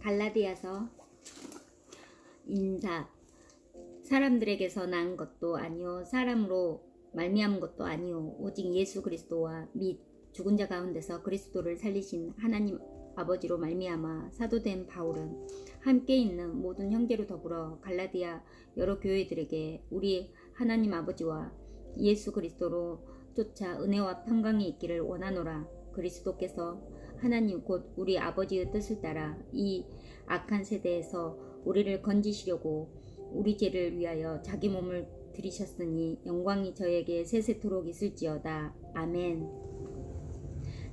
갈라디아서 인사. 사람들에게서 난 것도 아니요 사람으로 말미암은 것도 아니요 오직 예수 그리스도와 및 죽은 자 가운데서 그리스도를 살리신 하나님 아버지로 말미암아 사도된 바울은 함께 있는 모든 형제로 더불어 갈라디아 여러 교회들에게 우리 하나님 아버지와 예수 그리스도로 쫓아 은혜와 평강이 있기를 원하노라. 그리스도께서 하나님 곧 우리 아버지의 뜻을 따라 이 악한 세대에서 우리를 건지시려고 우리 죄를 위하여 자기 몸을 들이셨으니 영광이 저에게 세세토록 있을지어다. 아멘.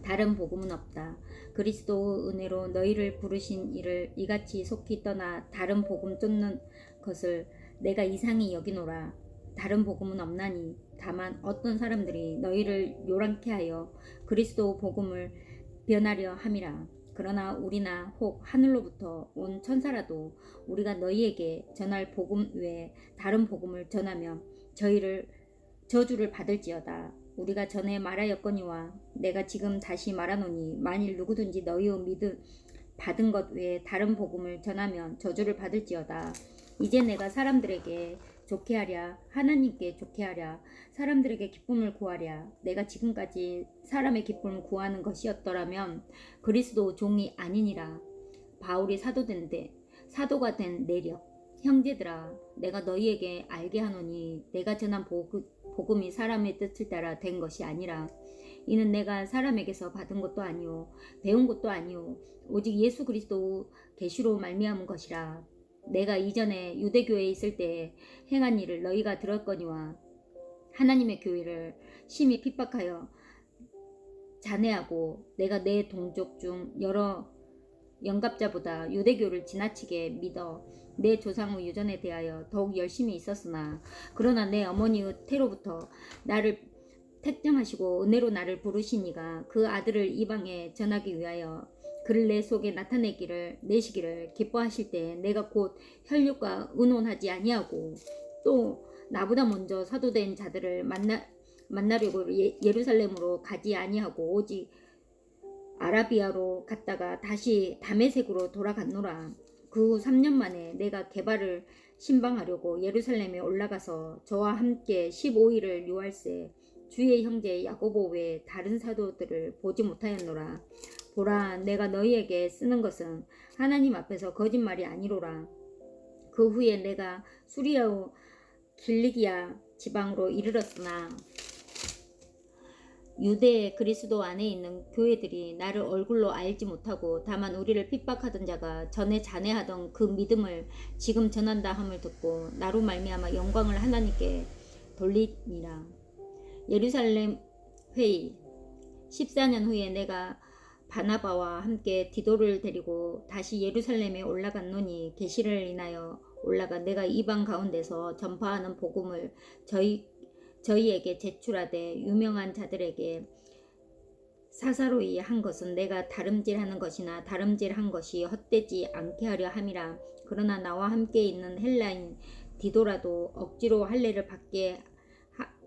다른 복음은 없다. 그리스도의 은혜로 너희를 부르신 이를 이같이 속히 떠나 다른 복음 쫓는 것을 내가 이상히 여기노라. 다른 복음은 없나니 다만 어떤 사람들이 너희를 요란케 하여 그리스도 복음을 변하려 함이라. 그러나 우리나 혹 하늘로부터 온 천사라도 우리가 너희에게 전할 복음 외에 다른 복음을 전하면 저주를 받을지어다. 우리가 전에 말하였거니와 내가 지금 다시 말하노니 만일 누구든지 너희의 믿음 받은 것 외에 다른 복음을 전하면 저주를 받을지어다. 이제 내가 사람들에게 좋게 하랴 하나님께 좋게 하랴 사람들에게 기쁨을 구하랴 내가 지금까지 사람의 기쁨을 구하는 것이었더라면 그리스도 종이 아니니라. 바울이 사도가 된 내력. 형제들아 내가 너희에게 알게 하노니 내가 전한 복음이 사람의 뜻을 따라 된 것이 아니라 이는 내가 사람에게서 받은 것도 아니요 배운 것도 아니요 오직 예수 그리스도 계시로 말미암은 것이라. 내가 이전에 유대교회에 있을 때 행한 일을 너희가 들었거니와 하나님의 교회를 심히 핍박하여 잔해하고 내가 내 동족 중 여러 영갑자보다 유대교를 지나치게 믿어 내 조상의 유전에 대하여 더욱 열심히 있었으나 그러나 내 어머니의 태로부터 나를 택정하시고 은혜로 나를 부르시니가 그 아들을 이방에 전하기 위하여 그를 내 속에 내시기를 기뻐하실 때 내가 곧 혈육과 의논하지 아니하고 또 나보다 먼저 사도된 자들을 만나려고 예루살렘으로 가지 아니하고 오직 아라비아로 갔다가 다시 다메섹으로 돌아갔노라. 그 후 3년 만에 내가 게바를 신방하려고 예루살렘에 올라가서 저와 함께 15일을 유할세 주의 형제 야고보 외에 다른 사도들을 보지 못하였노라. 보라 내가 너희에게 쓰는 것은 하나님 앞에서 거짓말이 아니로라. 그 후에 내가 수리아와 길리기아 지방으로 이르렀으나 유대의 그리스도 안에 있는 교회들이 나를 얼굴로 알지 못하고 다만 우리를 핍박하던 자가 전에 잔해하던 그 믿음을 지금 전한다 함을 듣고 나로 말미암아 영광을 하나님께 돌리니라. 예루살렘 회의. 14년 후에 내가 바나바와 함께 디도를 데리고 다시 예루살렘에 올라갔노니 계시를 인하여 올라가 내가 이방 가운데서 전파하는 복음을 저희에게 제출하되 유명한 자들에게 사사로이 한 것은 내가 다름질하는 것이나 다름질한 것이 헛되지 않게 하려 함이라. 그러나 나와 함께 있는 헬라인 디도라도 억지로 할례를 받게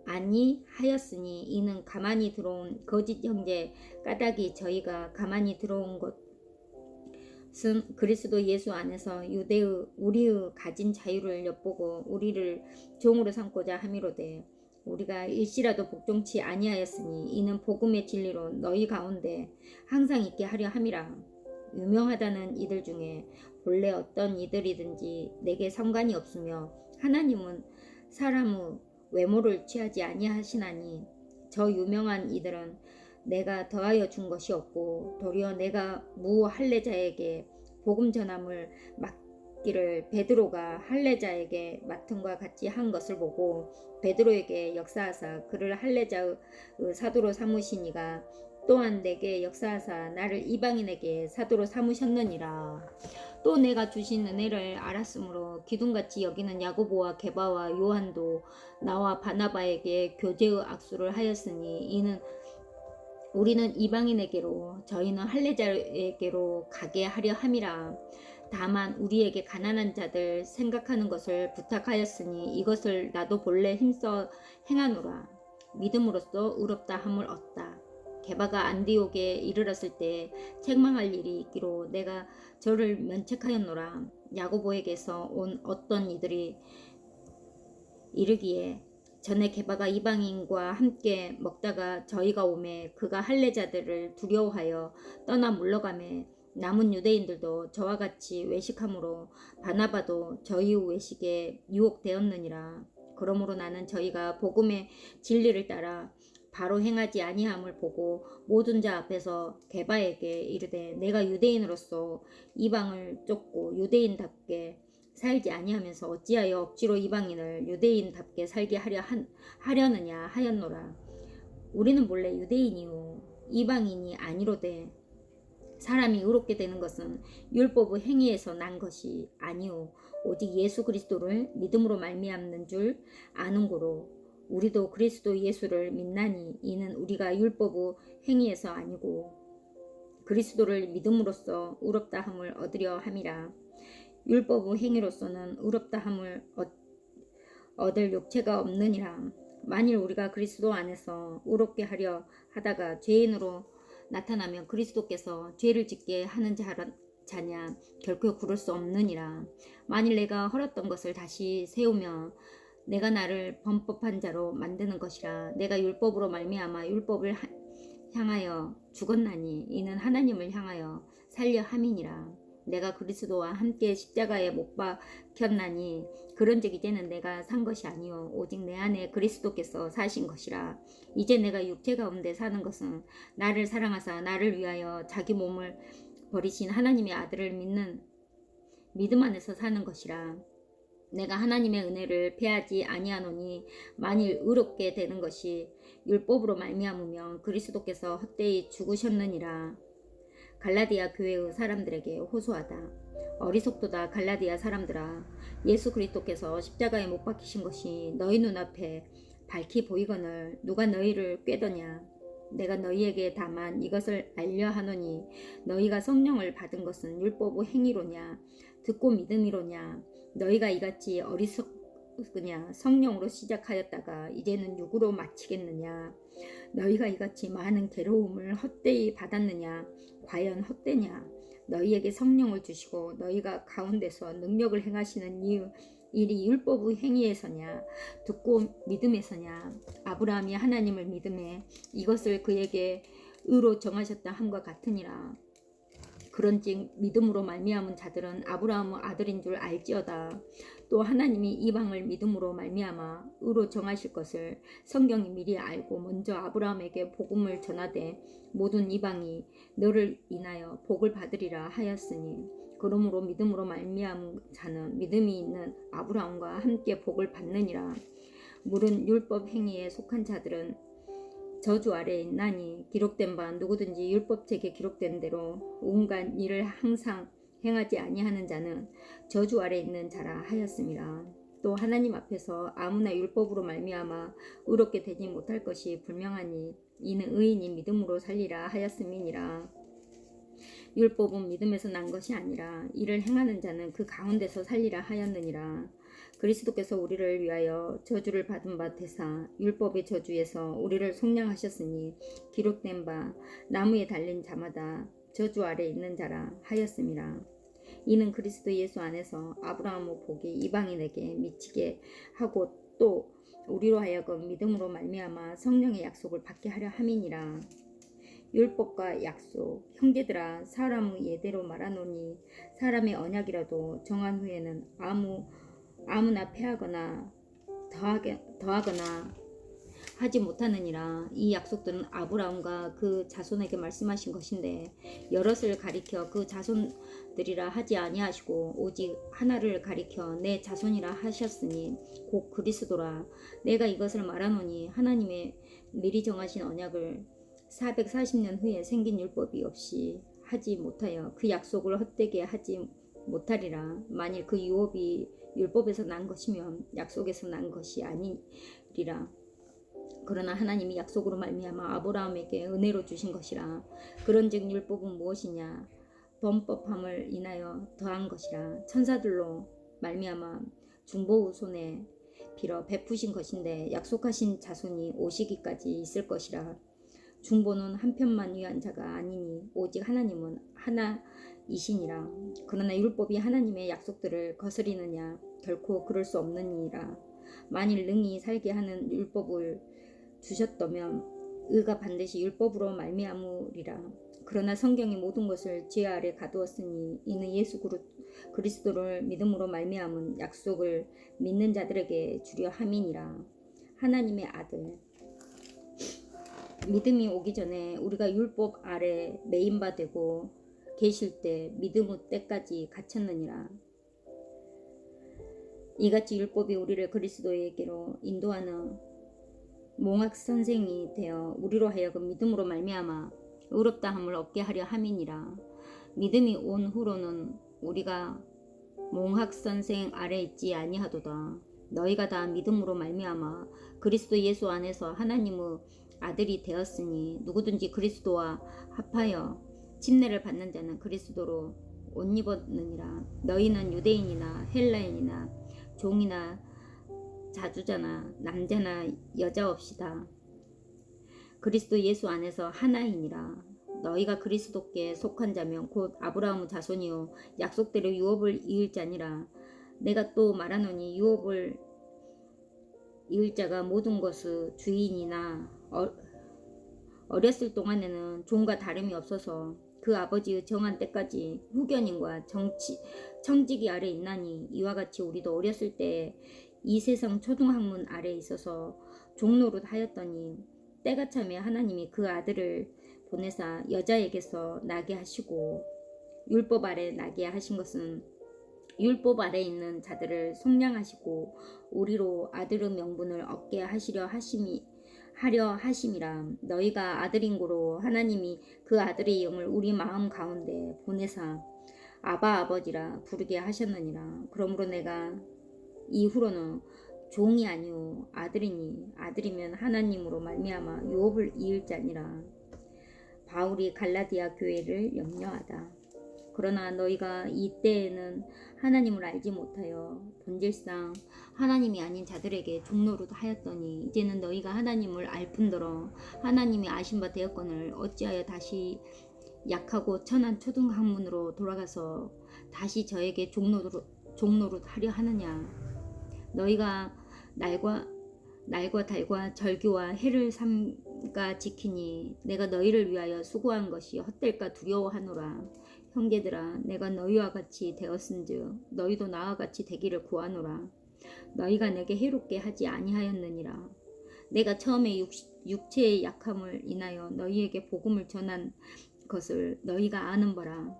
아니하였으니 이는 가만히 들어온 거짓 형제 까닭이 저희가 가만히 들어온 것은 그리스도 예수 안에서 우리의 가진 자유를 엿보고 우리를 종으로 삼고자 함이로되 우리가 일시라도 복종치 아니하였으니 이는 복음의 진리로 너희 가운데 항상 있게 하려 함이라. 유명하다는 이들 중에 본래 어떤 이들이든지 내게 상관이 없으며 하나님은 사람의 외모를 취하지 아니하시나니 저 유명한 이들은 내가 더하여 준 것이 없고 도리어 내가 무할례자에게 복음 전함을 맡기를 베드로가 할례자에게 맡음과 같이 한 것을 보고 베드로에게 역사하사 그를 할례자의 사도로 삼으시니가 또한 내게 역사하사 나를 이방인에게 사도로 삼으셨느니라. 또 내가 주신 은혜를 알았으므로 기둥같이 여기는 야고보와 게바와 요한도 나와 바나바에게 교제의 악수를 하였으니 이는 우리는 이방인에게로 저희는 할례자에게로 가게 하려 함이라. 다만 우리에게 가난한 자들 생각하는 것을 부탁하였으니 이것을 나도 본래 힘써 행하노라. 믿음으로써 의롭다 함을 얻다. 게바가 안디옥에 이르렀을 때 책망할 일이 있기로 내가 저를 면책하였노라. 야고보에게서 온 어떤 이들이 이르기에 전에 게바가 이방인과 함께 먹다가 저희가 오매 그가 할례자들을 두려워하여 떠나 물러가매 남은 유대인들도 저와 같이 외식함으로 바나바도 저희 외식에 유혹되었느니라. 그러므로 나는 저희가 복음의 진리를 따라 바로 행하지 아니함을 보고 모든 자 앞에서 게바에게 이르되 내가 유대인으로서 이방을 쫓고 유대인답게 살지 아니하면서 어찌하여 억지로 이방인을 유대인답게 살게 하려느냐 하였노라. 우리는 본래 유대인이요 이방인이 아니로되 사람이 의롭게 되는 것은 율법의 행위에서 난 것이 아니오 오직 예수 그리스도를 믿음으로 말미암는 줄 아는 고로 우리도 그리스도 예수를 믿나니 이는 우리가 율법의 행위에서 아니고 그리스도를 믿음으로써 의롭다 함을 얻으려 함이라. 율법의 행위로서는 의롭다 함을 얻을 욕체가 없느니라. 만일 우리가 그리스도 안에서 의롭게 하려 하다가 죄인으로 나타나면 그리스도께서 죄를 짓게 하는 자냐 결코 그럴 수 없느니라. 만일 내가 헐었던 것을 다시 세우며 내가 나를 범법한 자로 만드는 것이라. 내가 율법으로 말미암아 율법을 향하여 죽었나니 이는 하나님을 향하여 살려 함이니라. 내가 그리스도와 함께 십자가에 못 박혔나니 그런즉 이제는 내가 산 것이 아니요 오직 내 안에 그리스도께서 사신 것이라. 이제 내가 육체 가운데 사는 것은 나를 사랑하사 나를 위하여 자기 몸을 버리신 하나님의 아들을 믿는 믿음 안에서 사는 것이라. 내가 하나님의 은혜를 패하지 아니하노니 만일 의롭게 되는 것이 율법으로 말미암으면 그리스도께서 헛되이 죽으셨느니라. 갈라디아 교회의 사람들에게 호소하다. 어리석도다 갈라디아 사람들아. 예수 그리스도께서 십자가에 못 박히신 것이 너희 눈앞에 밝히 보이거늘 누가 너희를 꾀더냐. 내가 너희에게 다만 이것을 알려 하노니 너희가 성령을 받은 것은 율법의 행위로냐 듣고 믿음이로냐. 너희가 이같이 어리석으냐 성령으로 시작하였다가 이제는 육으로 마치겠느냐. 너희가 이같이 많은 괴로움을 헛되이 받았느냐. 과연 헛되냐. 너희에게 성령을 주시고 너희가 가운데서 능력을 행하시는 일이 율법의 행위에서냐 듣고 믿음에서냐. 아브라함이 하나님을 믿음에 이것을 그에게 의로 정하셨다 함과 같으니라. 그런즉 믿음으로 말미암은 자들은 아브라함의 아들인 줄 알지어다. 또 하나님이 이방을 믿음으로 말미암아 의로 정하실 것을 성경이 미리 알고 먼저 아브라함에게 복음을 전하되 모든 이방이 너를 인하여 복을 받으리라 하였으니 그러므로 믿음으로 말미암은 자는 믿음이 있는 아브라함과 함께 복을 받느니라. 물은 율법 행위에 속한 자들은 저주 아래에 있나니 기록된 바 누구든지 율법책에 기록된 대로 온갖 일을 항상 행하지 아니하는 자는 저주 아래에 있는 자라 하였음이라. 또 하나님 앞에서 아무나 율법으로 말미암아 의롭게 되지 못할 것이 분명하니 이는 의인이 믿음으로 살리라 하였음이니라. 율법은 믿음에서 난 것이 아니라 이를 행하는 자는 그 가운데서 살리라 하였느니라. 그리스도께서 우리를 위하여 저주를 받은 바 되사 율법의 저주에서 우리를 속량하셨으니 기록된 바 나무에 달린 자마다 저주 아래 있는 자라 하였음이라. 이는 그리스도 예수 안에서 아브라함의 복이 이방인에게 미치게 하고 또 우리로 하여금 믿음으로 말미암아 성령의 약속을 받게 하려 함이니라. 율법과 약속. 형제들아 사람의 예대로 말하노니 사람의 언약이라도 정한 후에는 아무나 패하거나 더하거나 하지 못하느니라. 이 약속들은 아브라함과 그 자손에게 말씀하신 것인데 여럿을 가리켜 그 자손들이라 하지 아니하시고 오직 하나를 가리켜 내 자손이라 하셨으니 곧 그리스도라. 내가 이것을 말하노니 하나님의 미리 정하신 언약을 440년 후에 생긴 율법이 없이 하지 못하여 그 약속을 헛되게 하지 못하리라. 만일 그 유업이 율법에서 난 것이면 약속에서 난 것이 아니리라. 그러나 하나님이 약속으로 말미암아 아브라함에게 은혜로 주신 것이라. 그런즉 율법은 무엇이냐. 범법함을 인하여 더한 것이라. 천사들로 말미암아 중보의 손에 빌어 베푸신 것인데 약속하신 자손이 오시기까지 있을 것이라. 중보는 한편만 위한 자가 아니니 오직 하나님은 하나이시니라. 그러나 율법이 하나님의 약속들을 거스리느냐? 결코 그럴 수 없느니라. 만일 능히 살게 하는 율법을 주셨다면 의가 반드시 율법으로 말미암으리라. 그러나 성경이 모든 것을 지혜 아래 가두었으니 이는 예수 그리스도를 믿음으로 말미암은 약속을 믿는 자들에게 주려 함이니라. 하나님의 아들. 믿음이 오기 전에 우리가 율법 아래 매인바 되고 계실 때 믿음의 때까지 갇혔느니라. 이같이 율법이 우리를 그리스도에게로 인도하는 몽학 선생이 되어 우리로 하여금 믿음으로 말미암아 의롭다함을 얻게 하려 함이니라. 믿음이 온 후로는 우리가 몽학 선생 아래 있지 아니하도다. 너희가 다 믿음으로 말미암아 그리스도 예수 안에서 하나님의 아들이 되었으니 누구든지 그리스도와 합하여 침례를 받는 자는 그리스도로 옷 입었느니라. 너희는 유대인이나 헬라인이나 종이나 자주자나 남자나 여자 없이다 그리스도 예수 안에서 하나이니라. 너희가 그리스도께 속한 자면 곧 아브라함의 자손이요 약속대로 유업을 이을 자니라. 내가 또 말하노니 유업을 이을 자가 모든 것의 주인이나 어렸을 동안에는 종과 다름이 없어서 그 아버지의 정한 때까지 후견인과 청지기 아래 있나니 이와 같이 우리도 어렸을 때 이 세상 초등학문 아래 있어서 종노릇 하였더니 때가 참에 하나님이 그 아들을 보내사 여자에게서 나게 하시고 율법 아래 나게 하신 것은 율법 아래 있는 자들을 속량하시고 우리로 아들의 명분을 얻게 하려 하심이라. 너희가 아들인 고로 하나님이 그 아들의 영을 우리 마음 가운데 보내사 아바 아버지라 부르게 하셨느니라. 그러므로 내가 이후로는 종이 아니오 아들이니 아들이면 하나님으로 말미암아 유업을 이을 자니라. 바울이 갈라디아 교회를 염려하다. 그러나 너희가 이때에는 하나님을 알지 못하여 본질상 하나님이 아닌 자들에게 종노릇 하였더니 이제는 너희가 하나님을 알 뿐더러 하나님이 아신 바 되었거늘 어찌하여 다시 약하고 천한 초등학문으로 돌아가서 다시 저에게 종노릇 하려 하느냐. 너희가 날과 달과 절기와 해를 삼가 지키니 내가 너희를 위하여 수고한 것이 헛될까 두려워하노라. 형제들아 내가 너희와 같이 되었은즉 너희도 나와 같이 되기를 구하노라. 너희가 내게 해롭게 하지 아니하였느니라. 내가 처음에 육체의 약함을 인하여 너희에게 복음을 전한 것을 너희가 아는 바라.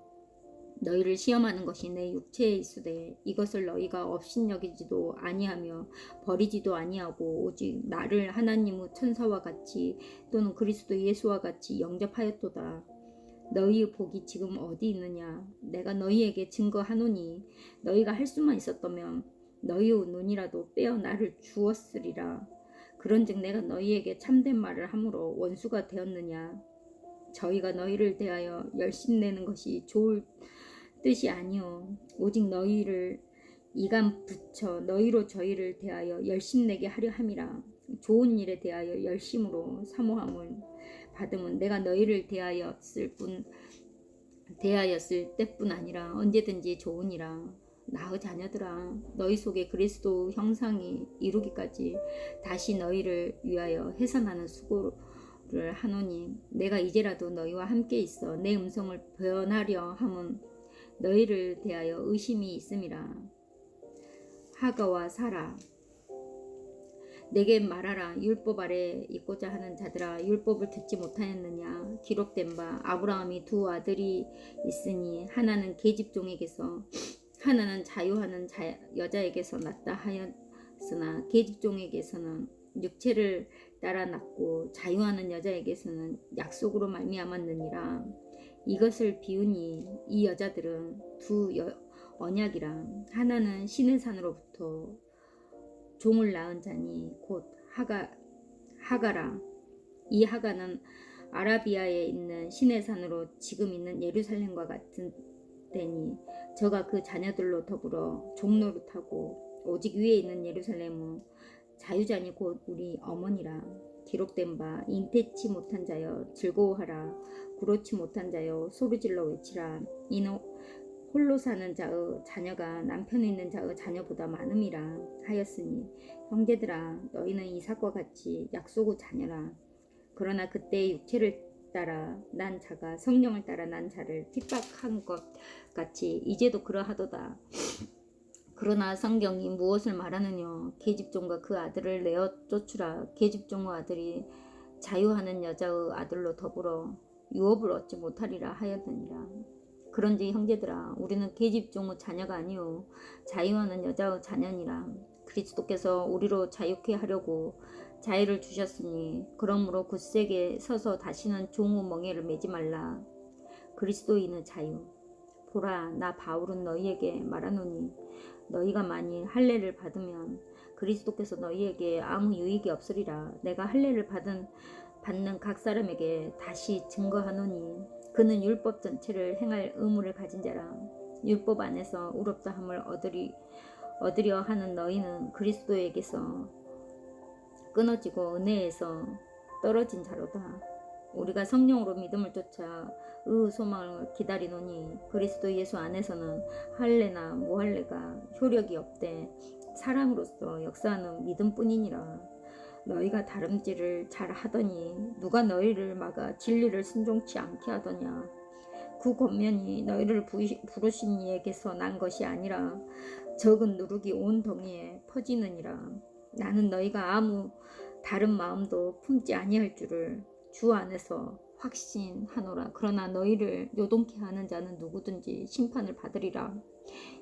너희를 시험하는 것이 내 육체에 있으되 이것을 너희가 업신여기지도 아니하며 버리지도 아니하고 오직 나를 하나님의 천사와 같이 또는 그리스도 예수와 같이 영접하였도다. 너희의 복이 지금 어디 있느냐. 내가 너희에게 증거하노니 너희가 할 수만 있었다면 너희의 눈이라도 빼어 나를 주었으리라. 그런즉 내가 너희에게 참된 말을 함으로 원수가 되었느냐. 저희가 너희를 대하여 열심내는 것이 좋을 뜻이 아니요 오직 너희를 이간 붙여 너희로 저희를 대하여 열심내게 하려 함이라. 좋은 일에 대하여 열심으로 사모함을 받음은 내가 너희를 대하였을 때뿐 아니라 언제든지 좋으니라. 나의 자녀들아 너희 속에 그리스도 형상이 이루기까지 다시 너희를 위하여 해산하는 수고를 하노니 내가 이제라도 너희와 함께 있어 내 음성을 변하려 함은 너희를 대하여 의심이 있음이라. 하가와 사라 내게 말하라. 율법 아래 있고자 하는 자들아 율법을 듣지 못하였느냐. 기록된 바 아브라함이 두 아들이 있으니 하나는 계집종에게서 하나는 자유하는 여자에게서 났다 하였으나 계집종에게서는 육체를 따라 낳고 자유하는 여자에게서는 약속으로 말미암았느니라. 이것을 비우니 이 여자들은 두 언약이라. 하나는 신의 산으로부터 종을 낳은 자니 곧 하가라. 이 하가는 아라비아에 있는 신의 산으로 지금 있는 예루살렘과 같은 데니 저가 그 자녀들로 더불어 종노릇하고 오직 위에 있는 예루살렘은 자유자니 곧 우리 어머니라. 기록된 바 인태치 못한 자여 즐거워하라. 구로치 못한 자여 소리질러 외치라. 이는 홀로 사는 자의 자녀가 남편 있는 자의 자녀보다 많음이라 하였으니 형제들아 너희는 이삭과 같이 약속의 자녀라. 그러나 그때 육체를 따라 난 자가 성령을 따라 난 자를 핍박한 것 같이 이제도 그러하도다. 그러나 성경이 무엇을 말하느냐? 계집종과 그 아들을 내어 쫓으라. 계집종의 아들이 자유하는 여자의 아들로 더불어 유업을 얻지 못하리라 하였느니라. 그런지 형제들아 우리는 계집종의 자녀가 아니요 자유하는 여자의 자녀니라. 그리스도께서 우리로 자유케 하려고 자유를 주셨으니 그러므로 굳세게 서서 다시는 종의 멍에를 매지 말라. 그리스도인의 자유. 보라 나 바울은 너희에게 말하노니 너희가 만일 할례를 받으면 그리스도께서 너희에게 아무 유익이 없으리라. 내가 할례를 받는 각 사람에게 다시 증거하노니 그는 율법 전체를 행할 의무를 가진 자라. 율법 안에서 의롭다함을 얻으려 하는 너희는 그리스도에게서 끊어지고 은혜에서 떨어진 자로다. 우리가 성령으로 믿음을 쫓아 의 소망을 기다리노니 그리스도 예수 안에서는 할례나 무할례가 효력이 없되 사람으로서 역사하는 믿음뿐이니라. 너희가 다름질을 잘 하더니 누가 너희를 막아 진리를 순종치 않게 하더냐. 그 권면이 너희를 부르신 이에게서 난 것이 아니라 적은 누룩이 온 동이에 퍼지느니라. 나는 너희가 아무 다른 마음도 품지 아니할 줄을 주 안에서 확신하노라. 그러나 너희를 요동케 하는 자는 누구든지 심판을 받으리라.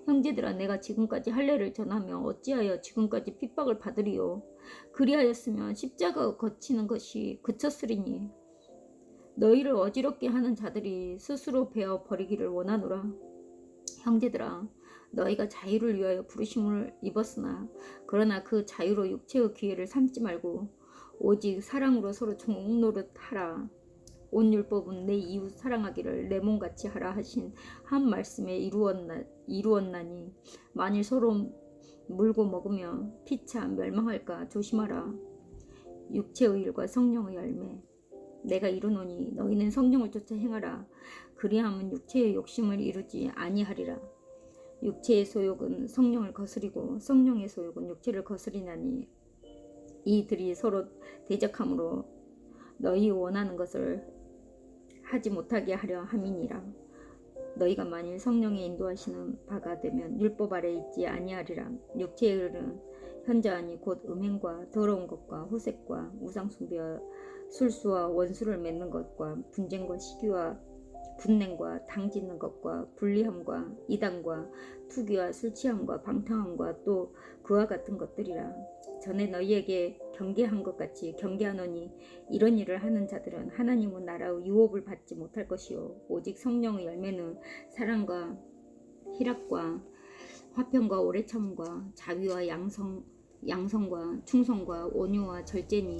형제들아 내가 지금까지 할례를 전하며 어찌하여 지금까지 핍박을 받으리요. 그리하였으면 십자가 거치는 것이 그쳤으리니 너희를 어지럽게 하는 자들이 스스로 베어 버리기를 원하노라. 형제들아 너희가 자유를 위하여 부르심을 입었으나 그러나 그 자유로 육체의 기회를 삼지 말고 오직 사랑으로 서로 종노릇하라. 온 율법은 내 이웃 사랑하기를 내 몸같이 하라 하신 한 말씀에 이루었나니 만일 서로 물고 먹으며 피차 멸망할까 조심하라. 육체의 일과 성령의 열매. 내가 이루노니 너희는 성령을 쫓아 행하라. 그리하면 육체의 욕심을 이루지 아니하리라. 육체의 소욕은 성령을 거스리고 성령의 소욕은 육체를 거스리나니 이들이 서로 대적함으로 너희 원하는 것을 하지 못하게 하려 함이니라. 너희가 만일 성령의 인도하시는 바가 되면 율법 아래 있지 아니하리라. 육체의 일은 현저하니 곧 음행과 더러운 것과 호색과 우상숭배와 술수와 원수를 맺는 것과 분쟁과 시기와 분냉과 당짓는 것과 불리함과 이단과 투기와 술취함과 방탕함과 또 그와 같은 것들이라. 전에 너희에게 경계한 것 같이 경계하노니 이런 일을 하는 자들은 하나님의 나라의 유업을 받지 못할 것이요 오직 성령의 열매는 사랑과 희락과 화평과 오래 참음과 자비와 양성과 충성과 온유와 절제니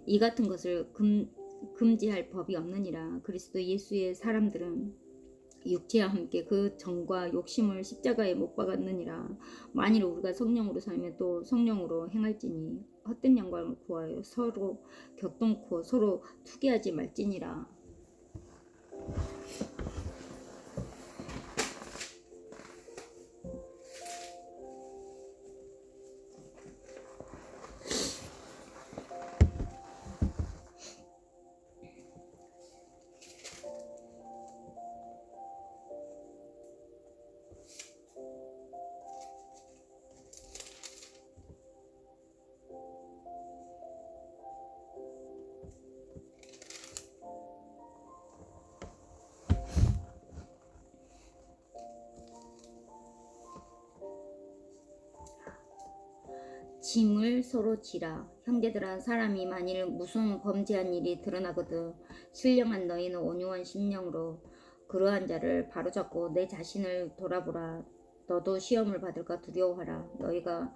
이 같은 것을 금지할 법이 없느니라. 그리스도 예수의 사람들은 육체와 함께 그 정과 욕심을 십자가에 못 박았느니라. 만일 우리가 성령으로 살면 또 성령으로 행할지니 헛된 영광을 구하여 서로 격동코 서로 투기하지 말지니라. 짐을 서로 지라. 형제들아 사람이 만일 무슨 범죄한 일이 드러나거든 신령한 너희는 온유한 심령으로 그러한 자를 바로잡고 내 자신을 돌아보라. 너도 시험을 받을까 두려워하라. 너희가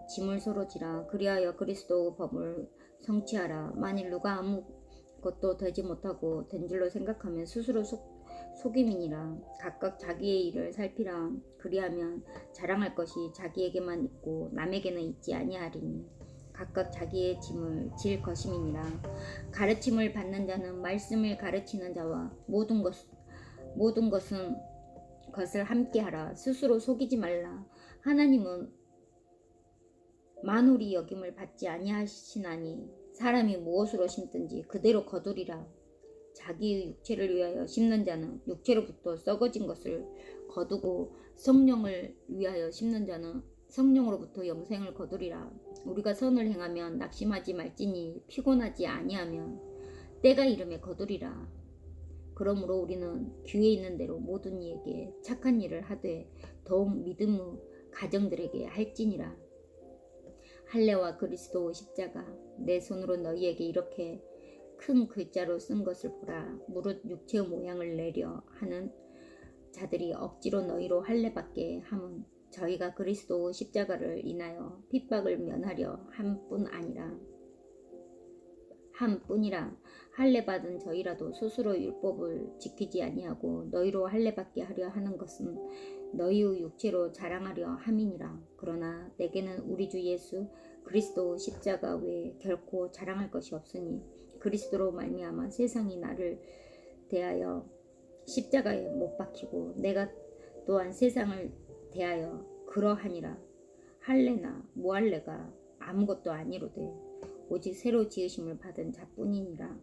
짐을 서로 지라. 그리하여 그리스도의 법을 성취하라. 만일 누가 아무것도 되지 못하고 된 줄로 생각하면 스스로 속임이니라. 각각 자기의 일을 살피라. 그리하면 자랑할 것이 자기에게만 있고 남에게는 있지 아니하리니 각각 자기의 짐을 질 것임이니라. 가르침을 받는 자는 말씀을 가르치는 자와 모든 것을 함께하라. 스스로 속이지 말라. 하나님은 만홀히 여김을 받지 아니하시나니 사람이 무엇으로 심든지 그대로 거두리라. 자기의 육체를 위하여 심는 자는 육체로부터 썩어진 것을 거두고 성령을 위하여 심는 자는 성령으로부터 영생을 거두리라. 우리가 선을 행하면 낙심하지 말지니 피곤하지 아니하면 때가 이름에 거두리라. 그러므로 우리는 귀에 있는 대로 모든 이에게 착한 일을 하되 더욱 믿음의 가정들에게 할지니라. 할례와 그리스도 십자가 내 손으로 너희에게 이렇게 큰 글자로 쓴 것을 보라. 무릇 육체의 모양을 내려 하는 자들이 억지로 너희로 할례받게 함은 저희가 그리스도 십자가를 인하여 핍박을 면하려 함뿐이라. 할례받은 저희라도 스스로 율법을 지키지 아니하고 너희로 할례받게 하려 하는 것은 너희의 육체로 자랑하려 함이니라. 그러나 내게는 우리 주 예수 그리스도 십자가 외에 결코 자랑할 것이 없으니 그리스도로 말미암아 세상이 나를 대하여 십자가에 못 박히고 내가 또한 세상을 대하여 그러하니라. 할례나 무할례가 아무것도 아니로되 오직 새로 지으심을 받은 자뿐이니라.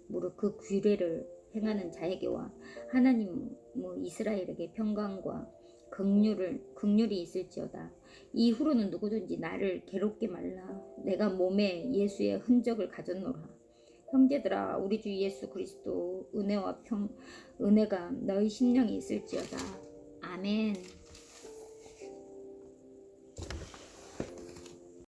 무릇 그 규례를 행하는 자에게와 하나님의 이스라엘에게 평강과 긍휼이 있을지어다. 이후로는 누구든지 나를 괴롭게 말라. 내가 몸에 예수의 흔적을 가졌노라. 형제들아, 우리 주 예수 그리스도 은혜가 너희 심령에 있을지어다. 아멘.